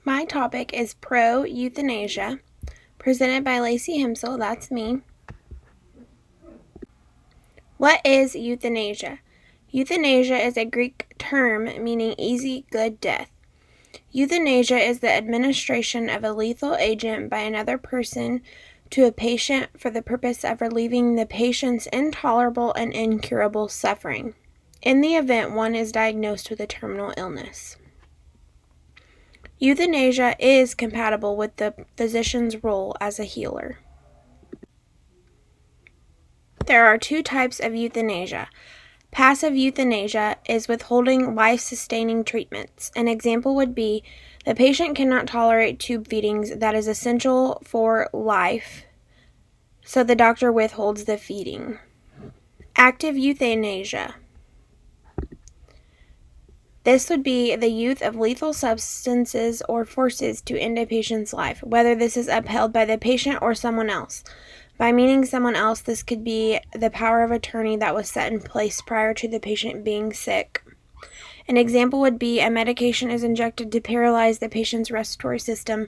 My topic is pro-euthanasia, presented by Lacey Himsel, that's me. What is euthanasia? Euthanasia is a Greek term meaning easy, good death. Euthanasia is the administration of a lethal agent by another person to a patient for the purpose of relieving the patient's intolerable and incurable suffering, in the event one is diagnosed with a terminal illness. Euthanasia is compatible with the physician's role as a healer. There are two types of euthanasia. Passive euthanasia is withholding life-sustaining treatments. An example would be the patient cannot tolerate tube feedings that is essential for life, so the doctor withholds the feeding. Active euthanasia. This would be the use of lethal substances or forces to end a patient's life, whether this is upheld by the patient or someone else. By meaning someone else, this could be the power of attorney that was set in place prior to the patient being sick. An example would be a medication is injected to paralyze the patient's respiratory system.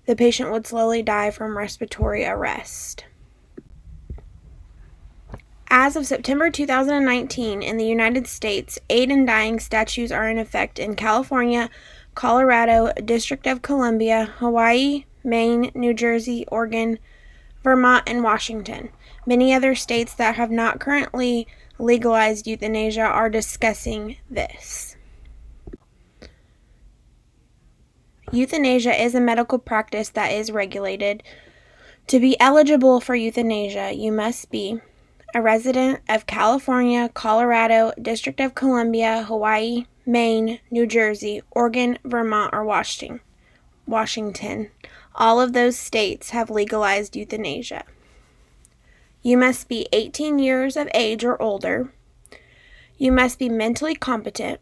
The patient would slowly die from respiratory arrest. As of September 2019, in the United States, aid in dying statutes are in effect in California, Colorado, District of Columbia, Hawaii, Maine, New Jersey, Oregon, Vermont, and Washington. Many other states that have not currently legalized euthanasia are discussing this. Euthanasia is a medical practice that is regulated. To be eligible for euthanasia, you must be a resident of California, Colorado, District of Columbia, Hawaii, Maine, New Jersey, Oregon, Vermont, or Washington. All of those states have legalized euthanasia. You must be 18 years of age or older. You must be mentally competent.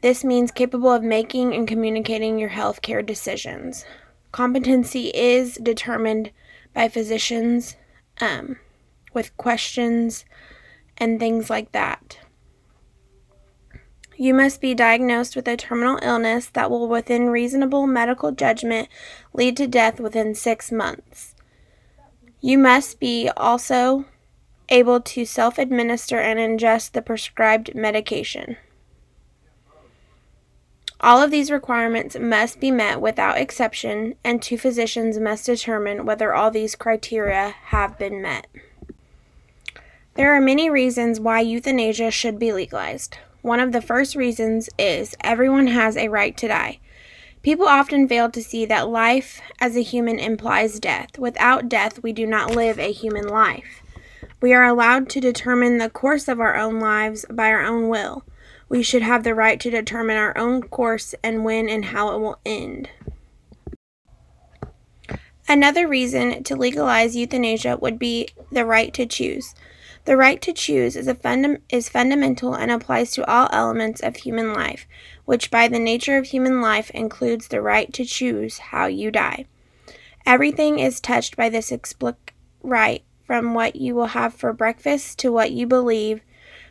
This means capable of making and communicating your health care decisions. Competency is determined by physicians with questions and things like that. You must be diagnosed with a terminal illness that will, within reasonable medical judgment, lead to death within 6 months. You must be also able to self-administer and ingest the prescribed medication. All of these requirements must be met without exception, and two physicians must determine whether all these criteria have been met. There are many reasons why euthanasia should be legalized. One of the first reasons is everyone has a right to die. People often fail to see that life as a human implies death. Without death, we do not live a human life. We are allowed to determine the course of our own lives by our own will. We should have the right to determine our own course and when and how it will end. Another reason to legalize euthanasia would be the right to choose. The right to choose is fundamental and applies to all elements of human life, which by the nature of human life includes the right to choose how you die. Everything is touched by this explicit right, from what you will have for breakfast to what you believe,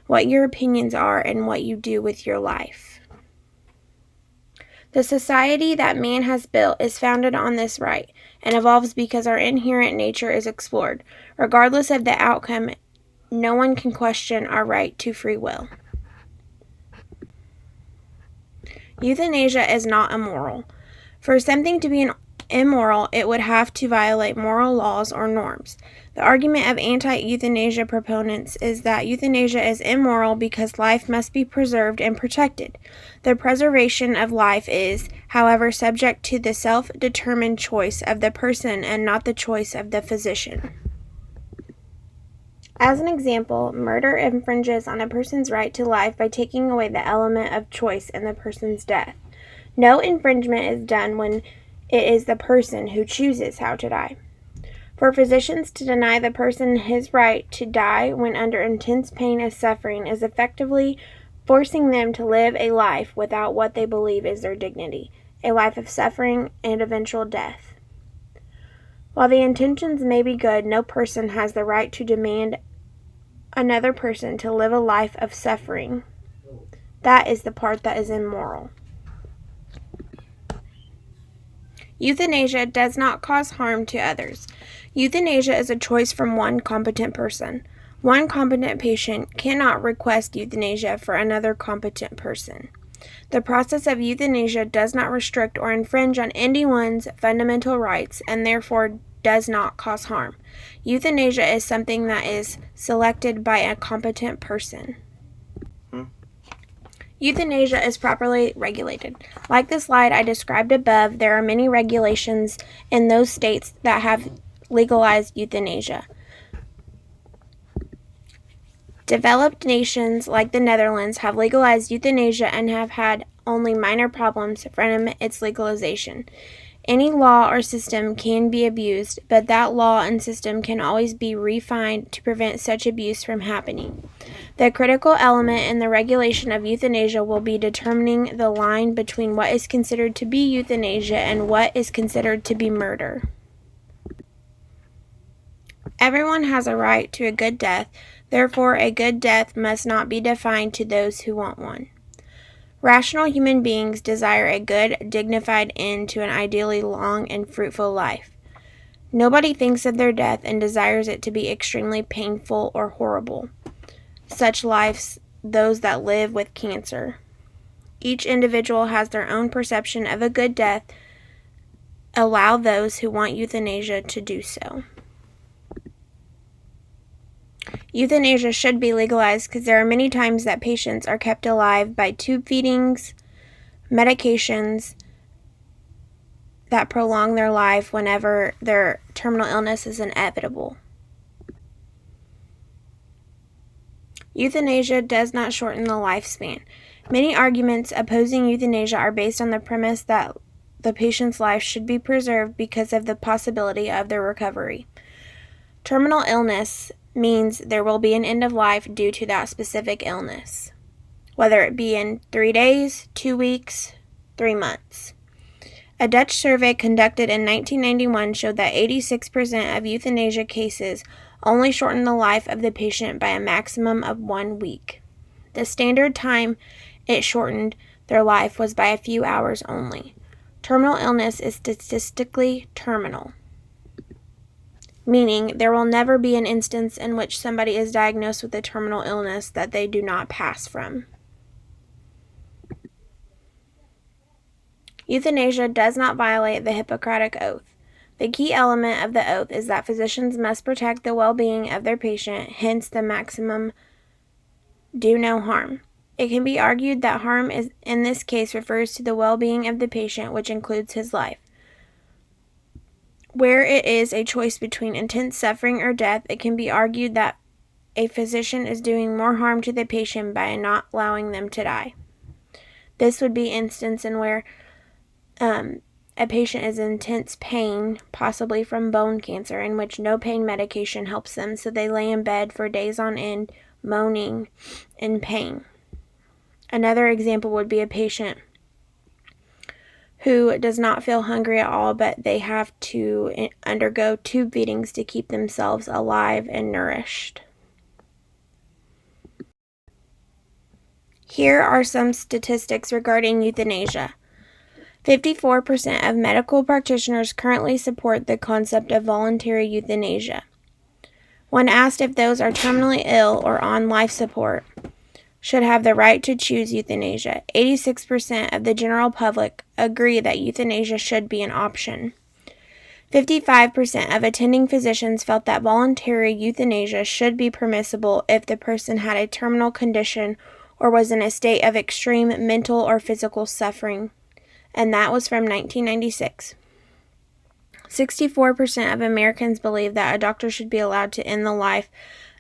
what your opinions are, and what you do with your life. The society that man has built is founded on this right and evolves because our inherent nature is explored. Regardless of the outcome, no one can question our right to free will. Euthanasia is not immoral. For something to be immoral, it would have to violate moral laws or norms. The argument of anti-euthanasia proponents is that euthanasia is immoral because life must be preserved and protected. The preservation of life is, however, subject to the self-determined choice of the person and not the choice of the physician. As an example, murder infringes on a person's right to life by taking away the element of choice in the person's death. No infringement is done when it is the person who chooses how to die. For physicians to deny the person his right to die when under intense pain and suffering is effectively forcing them to live a life without what they believe is their dignity, a life of suffering and eventual death. While the intentions may be good, no person has the right to demand another person to live a life of suffering. That is the part that is immoral. Euthanasia does not cause harm to others. Euthanasia is a choice from one competent person. One competent patient cannot request euthanasia for another competent person. The process of euthanasia does not restrict or infringe on anyone's fundamental rights and therefore does not cause harm. Euthanasia is something that is selected by a competent person. Euthanasia is properly regulated. Like the slide I described above, there are many regulations in those states that have legalized euthanasia. Developed nations like the Netherlands have legalized euthanasia and have had only minor problems from its legalization. Any law or system can be abused, but that law and system can always be refined to prevent such abuse from happening. The critical element in the regulation of euthanasia will be determining the line between what is considered to be euthanasia and what is considered to be murder. Everyone has a right to a good death, therefore a good death must not be defined to those who want one. Rational human beings desire a good, dignified end to an ideally long and fruitful life. Nobody thinks of their death and desires it to be extremely painful or horrible. Such lives, those that live with cancer. Each individual has their own perception of a good death. Allow those who want euthanasia to do so. Euthanasia should be legalized because there are many times that patients are kept alive by tube feedings, medications that prolong their life whenever their terminal illness is inevitable. Euthanasia does not shorten the lifespan. Many arguments opposing euthanasia are based on the premise that the patient's life should be preserved because of the possibility of their recovery. Terminal illness means there will be an end of life due to that specific illness, whether it be in 3 days, 2 weeks, 3 months. A Dutch survey conducted in 1991 showed that 86% of euthanasia cases only shortened the life of the patient by a maximum of 1 week. The standard time it shortened their life was by a few hours only. Terminal illness is statistically terminal, meaning there will never be an instance in which somebody is diagnosed with a terminal illness that they do not pass from. Euthanasia does not violate the Hippocratic Oath. The key element of the oath is that physicians must protect the well-being of their patient, hence the maximum do no harm. It can be argued that harm is, in this case refers to the well-being of the patient, which includes his life. Where it is a choice between intense suffering or death, it can be argued that a physician is doing more harm to the patient by not allowing them to die. This would be an instance in where a patient is in intense pain, possibly from bone cancer, in which no pain medication helps them, so they lay in bed for days on end, moaning in pain. Another example would be a patient who does not feel hungry at all, but they have to undergo tube feedings to keep themselves alive and nourished. Here are some statistics regarding euthanasia. 54% of medical practitioners currently support the concept of voluntary euthanasia. When asked if those are terminally ill or on life support should have the right to choose euthanasia, 86% of the general public agree that euthanasia should be an option. 55% of attending physicians felt that voluntary euthanasia should be permissible if the person had a terminal condition or was in a state of extreme mental or physical suffering, and that was from 1996. 64% of Americans believe that a doctor should be allowed to end the life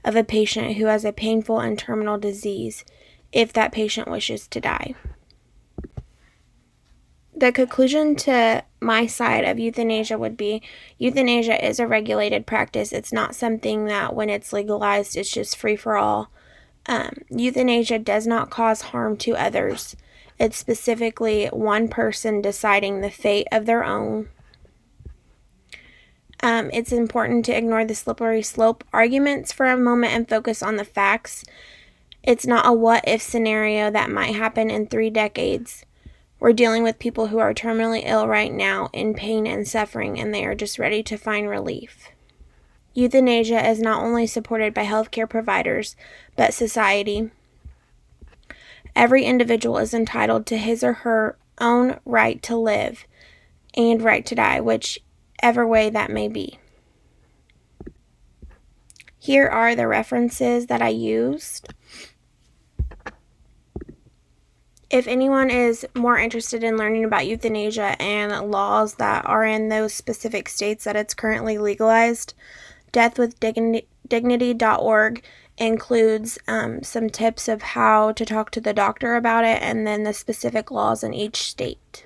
of a patient who has a painful and terminal disease if that patient wishes to die. The conclusion to my side of euthanasia would be euthanasia is a regulated practice. It's not something that when it's legalized, it's just free for all. Euthanasia does not cause harm to others. It's specifically one person deciding the fate of their own. It's important to ignore the slippery slope arguments for a moment and focus on the facts. It's not a what-if scenario that might happen in 3 decades. We're dealing with people who are terminally ill right now, in pain and suffering, and they are just ready to find relief. Euthanasia is not only supported by healthcare providers, but society. Every individual is entitled to his or her own right to live and right to die, whichever way that may be. Here are the references that I used. If anyone is more interested in learning about euthanasia and laws that are in those specific states that it's currently legalized, deathwithdignity.org includes some tips of how to talk to the doctor about it and then the specific laws in each state.